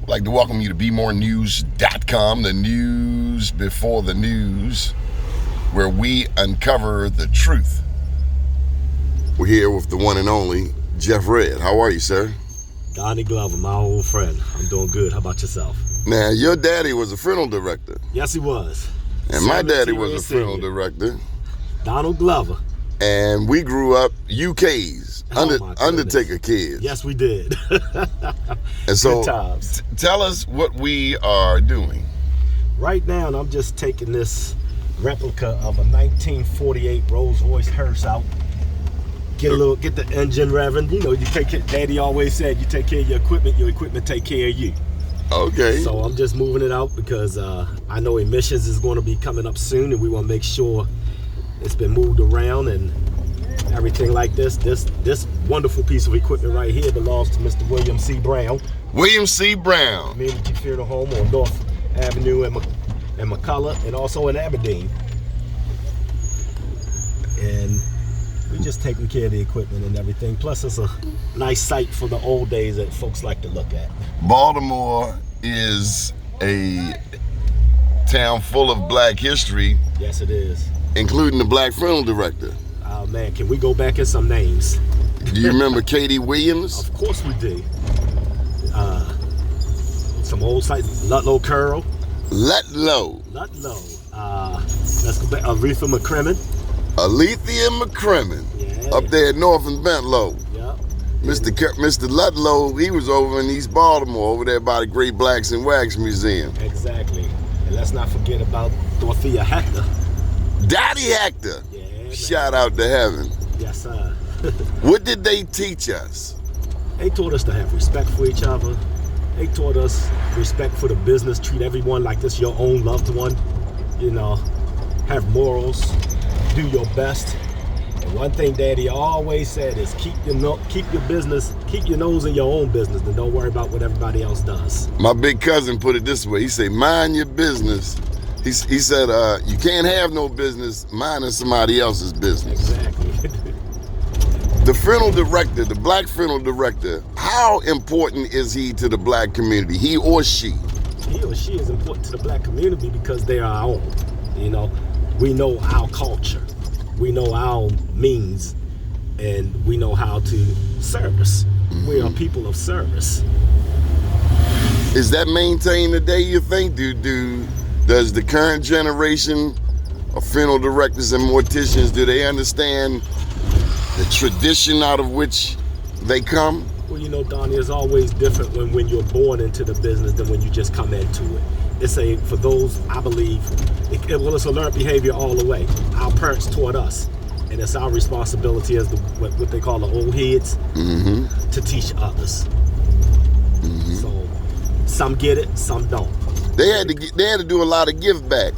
I'd like to welcome you to BeMoreNews.com, the news before the news, where we uncover the truth. We're here with the one and only Jeff Red. How are you, sir? Donnie Glover, my old friend. I'm doing good. How about yourself? Now, your daddy was a funeral director. Yes, he was. And my daddy was a funeral director. Donald Glover. And we grew up UKs, undertaker kids. Yes, we did. And so, good times. Tell us what we are doing. Right now, I'm just taking this replica of a 1948 Rolls-Royce hearse out. Get the engine revving. You know, you take care, Daddy always said, you take care of your equipment take care of you. Okay. So I'm just moving it out because I know emissions is going to be coming up soon, and we want to make sure it's been moved around and everything like this. This wonderful piece of equipment right here belongs to Mr. William C. Brown. William C. Brown. Community funeral home on North Avenue in McCullough and also in Aberdeen. And we just taking care of the equipment and everything. Plus, it's a nice site for the old days that folks like to look at. Baltimore is a town full of black history. Yes, it is. Including the black funeral director. Oh man, can we go back in some names? Do you remember Katie Williams? Of course we do. Some old sites, Ludlow Curl. Ludlow. Let's go back. Aretha McCrimmon. Alethea McCrimmon. Yeah. Up there at North and Bentlow. Yep. Mr. Ludlow, he was over in East Baltimore, over there by the Great Blacks and Wax Museum. Exactly. And let's not forget about Dorothea Hector. Dottie Hector. Yeah. Shout out to heaven. Yes, sir. What did they teach us? They taught us to have respect for each other. They taught us respect for the business. Treat everyone like this your own loved one. You know, have morals. Do your best. And one thing Daddy always said is keep your nose in your own business, and don't worry about what everybody else does. My big cousin put it this way. He said, mind your business. He said, you can't have no business minding somebody else's business. Exactly. The funeral director, the black funeral director, how important is he to the black community, he or she? He or she is important to the black community because they are our own. You know, we know our culture, we know our means, and we know how to service. Mm-hmm. We are people of service. Is that maintained today, you think? Does the current generation of funeral directors and morticians, do they understand the tradition out of which they come? Well, you know, Donnie, it's always different when you're born into the business than when you just come into it. For those, I believe, it's a learned behavior all the way. Our parents taught us, and it's our responsibility as what they call the old heads, mm-hmm. to teach others. Mm-hmm. So some get it, some don't. They had to do a lot of give back.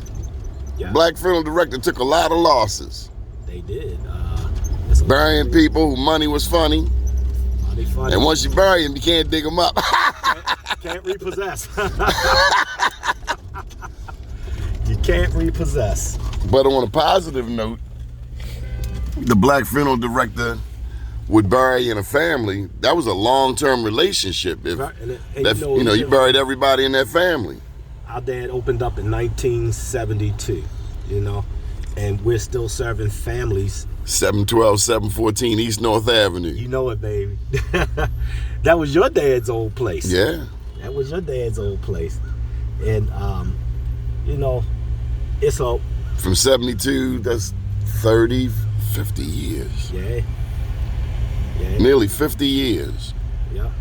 Yeah. Black funeral director took a lot of losses. They did. Burying people whose money was funny. Money funny. And once you bury them, you can't dig them up. Can't repossess. You can't repossess. But on a positive note, the black funeral director would bury in a family. That was a long-term relationship. You buried everybody in that family. Our dad opened up in 1972, you know, and we're still serving families. 712, 714 East North Avenue. You know it, baby. That was your dad's old place. Yeah. That was your dad's old place. And, you know, it's a... From 72, that's 30, 50 years. Yeah. Nearly 50 years. Yeah.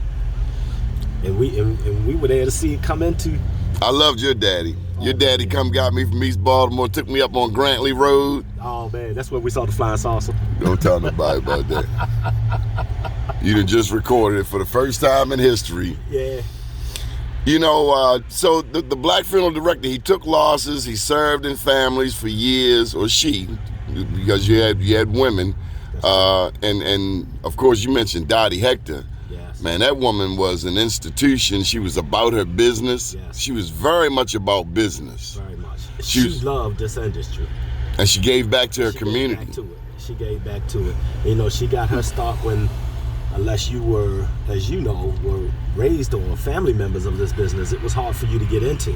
And we were there to see it come into... I loved your daddy. Your daddy got me from East Baltimore, took me up on Grantley Road. Oh man, that's where we saw the flying saucer. Don't tell nobody about that. You done just recorded it for the first time in history. Yeah. You know, so the black funeral director, he took losses, he served in families for years, or she, because you had women. And of course you mentioned Dottie Hector. Yes. Man, that woman was an institution. She was about her business. Yes. She was very much about business. Very much. She loved this industry. And she gave back to her community. She gave back to it. You know, she got her start when unless you were, as you know, were raised or family members of this business, it was hard for you to get into.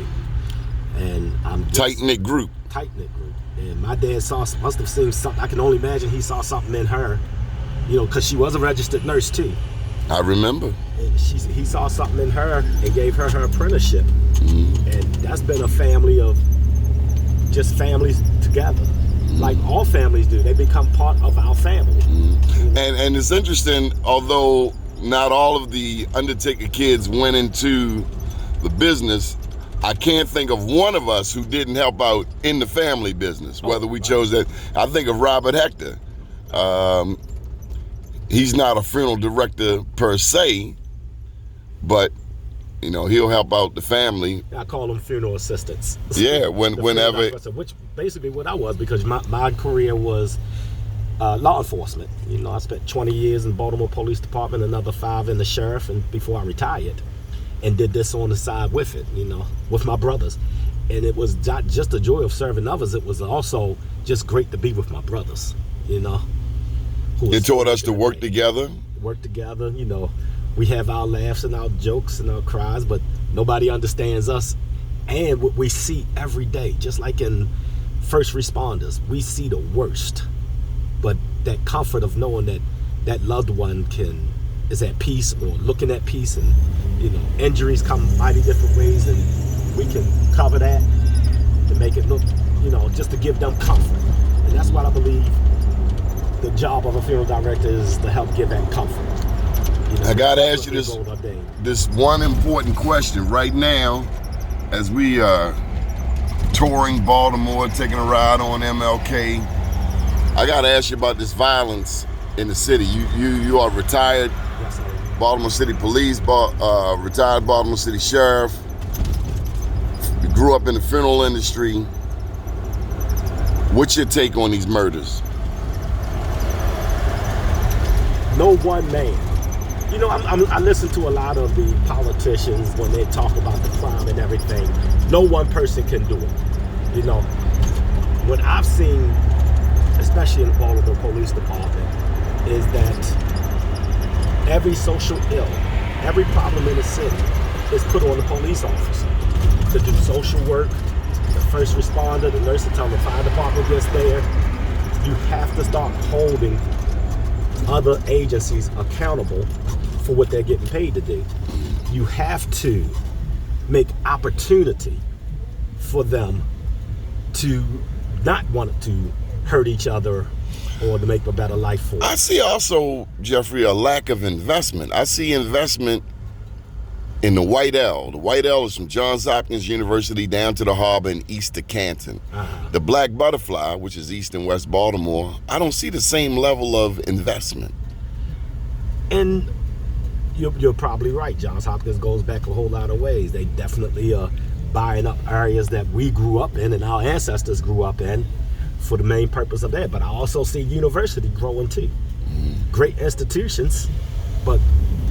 And I'm just Tight-knit group. Tight-knit group. And my dad must have seen something. I can only imagine he saw something in her, because she was a registered nurse too. I remember. And he saw something in her and gave her apprenticeship. Mm-hmm. And that's been a family of just families together. Like all families do. They become part of our family. Mm-hmm. And it's interesting, although not all of the undertaker kids went into the business, I can't think of one of us who didn't help out in the family business, whether we chose that. I think of Robert Hector. He's not a funeral director per se, but he'll help out the family. I call them funeral assistants. Yeah, whenever. Which basically what I was, because my career was law enforcement. I spent 20 years in Baltimore Police Department, another 5 in the sheriff, and before I retired, and did this on the side with it, with my brothers. And it was not just the joy of serving others, it was also just great to be with my brothers, It taught us to work together. Work together, we have our laughs and our jokes and our cries, but nobody understands us and what we see every day. Just like in first responders, we see the worst, but that comfort of knowing that loved one is at peace or looking at peace, and injuries come mighty different ways, and we can cover that to make it look, just to give them comfort. And that's what I believe the job of a funeral director is, to help give that comfort. I gotta ask you this one important question right now, as we are touring Baltimore, taking a ride on MLK. I gotta ask you about this violence in the city. You are retired Baltimore City Police, retired Baltimore City Sheriff. You grew up in the funeral industry. What's your take on these murders? No one man. I listen to a lot of the politicians when they talk about the crime and everything. No one person can do it. What I've seen, especially in the Baltimore Police Department, is that every social ill, every problem in the city is put on the police officer to do social work, the first responder, the nurse, until the fire department gets there. You have to start holding other agencies accountable for what they're getting paid to do. You have to make opportunity for them to not want to hurt each other or to make a better life for I see also, Jeffrey, a lack of investment. I see investment in the White L. The White L is from Johns Hopkins University down to the harbor in east to Canton. The Black Butterfly, which is east and west Baltimore, I don't see the same level of investment. And you're probably right. Johns Hopkins goes back a whole lot of ways. They definitely are buying up areas that we grew up in and our ancestors grew up in for the main purpose of that. But I also see university growing too. Great institutions, but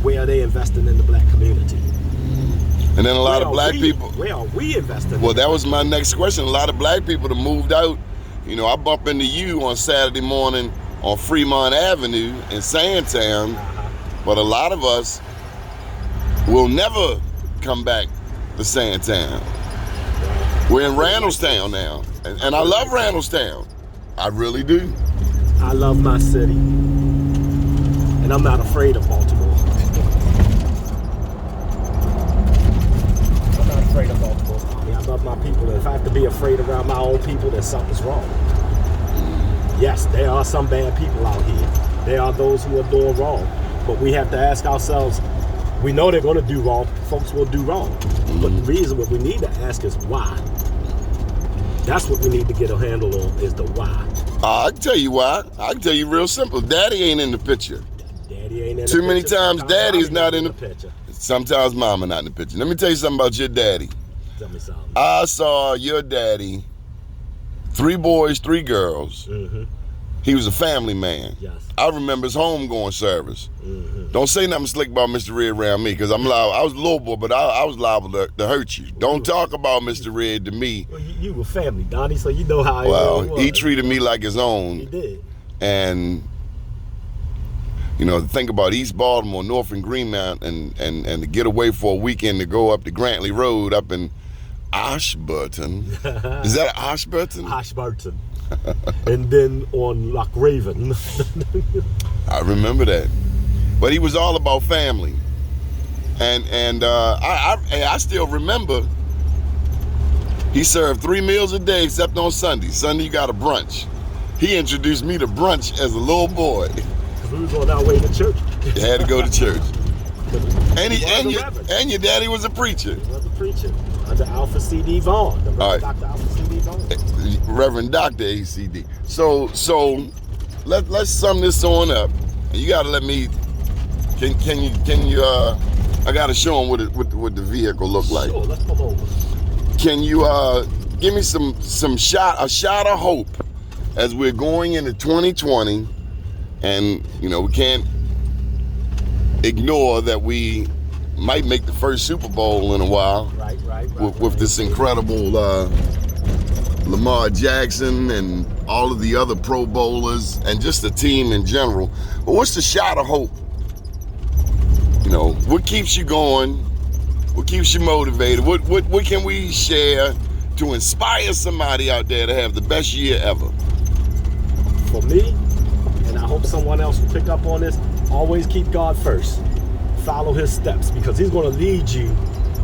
where are they investing in the black community? And then a lot of black people. Where are we investing? Well, that was my next question. A lot of black people that moved out. I bump into you on Saturday morning on Fremont Avenue in Sandtown, but a lot of us will never come back to Sandtown. We're in Randallstown now, and I love Randallstown. I really do. I love my city, and I'm not afraid of Baltimore. I'm not afraid of Baltimore. I love my people, and if I have to be afraid around my own people, then something's wrong. Yes, there are some bad people out here. There are those who are doing wrong, but we have to ask ourselves, we know they're going to do wrong. Folks will do wrong. But the reason what we need to ask is why. That's what we need to get a handle on, is the why. I can tell you why. I can tell you real simple. Daddy ain't in the picture. Daddy ain't in the picture. Too many times daddy's not in the picture. Sometimes mama not in the picture. Let me tell you something about your daddy. Tell me something. I saw your daddy, 3 boys, 3 girls. He was a family man. Yes. I remember his homegoing service. Don't say nothing slick about Mr. Red around me, because I'm liable. I was a little boy, but I was liable to hurt you. Don't talk about Mr. Red to me. Well, you were family, Donnie, so you know how Well, he treated me like his own. He did. And You know, think about East Baltimore, North and Greenmount, and to get away for a weekend to go up to Grantley Road up in Ashburton. Is that Ashburton? Ashburton. And then on Loch Raven. I remember that. But he was all about family. And I still remember he served 3 meals a day except on Sunday. Sunday you got a brunch. He introduced me to brunch as a little boy. We was on our way to church. You had to go to church. And your daddy was a preacher. He was a preacher under Alpha C.D. Vaughn, the Reverend Right. Dr. Alpha C.D. Vaughn. Reverend Dr. ACD. So let's sum this on up. And you gotta let me. Can you? I gotta show him what the vehicle looked like. Sure, let's pull over. Can you give me a shot of hope as we're going into 2020? And, you know, we can't ignore that we might make the first Super Bowl in a while. Right. With this incredible Lamar Jackson and all of the other Pro Bowlers and just the team in general. But what's the shot of hope? You know, what keeps you going? What keeps you motivated? What can we share to inspire somebody out there to have the best year ever? For me, and I hope someone else will pick up on this, always keep God first. Follow his steps, because he's going to lead you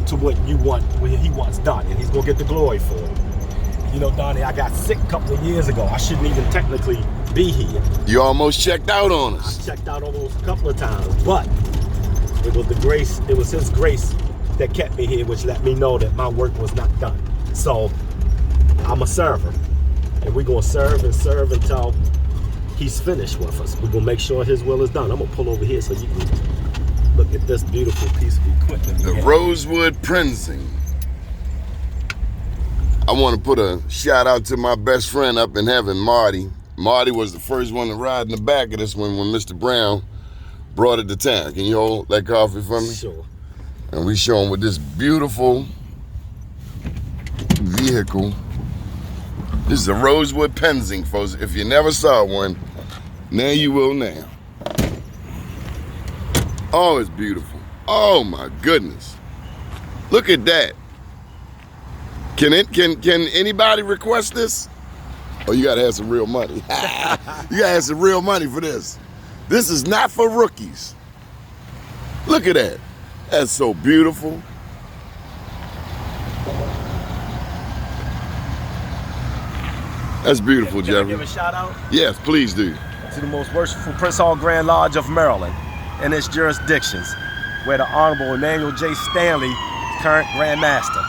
to what you want, what he wants done, and he's going to get the glory for it. You know, Donnie, I got sick a couple of years ago. I shouldn't even technically be here. You almost checked out on us. I checked out almost a couple of times, but it was the grace, it was his grace that kept me here, which let me know that my work was not done. So I'm a server, and we're going to serve and serve until he's finished with us. We're gonna make sure his will is done. I'm gonna pull over here so you can look at this beautiful piece of equipment. The Rosewood Prinzing. I want to put a shout out to my best friend up in heaven, Marty. Marty was the first one to ride in the back of this one when Mr. Brown brought it to town. Can you hold that coffee for me? Sure. And we show him with this beautiful vehicle. This is a Rosewood Prinzing, folks. If you never saw one, now you will now. Oh, it's beautiful. Oh my goodness. Look at that. Can anybody request this? Oh, you gotta have some real money. You gotta have some real money for this. This is not for rookies. Look at that. That's so beautiful. That's beautiful, Can I Jeffrey. give a shout out Yes, please do. to the most worshipful Prince Hall Grand Lodge of Maryland and its jurisdictions, where the Honorable Emmanuel J. Stanley, current Grand Master.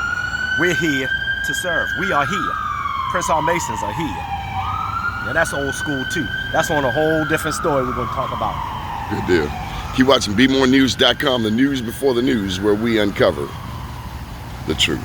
We're here to serve. We are here. Prince Hall Masons are here. And that's old school too. That's on a whole different story we're going to talk about. Good deal. Keep watching BeMoreNews.com, the news before the news, where we uncover the truth.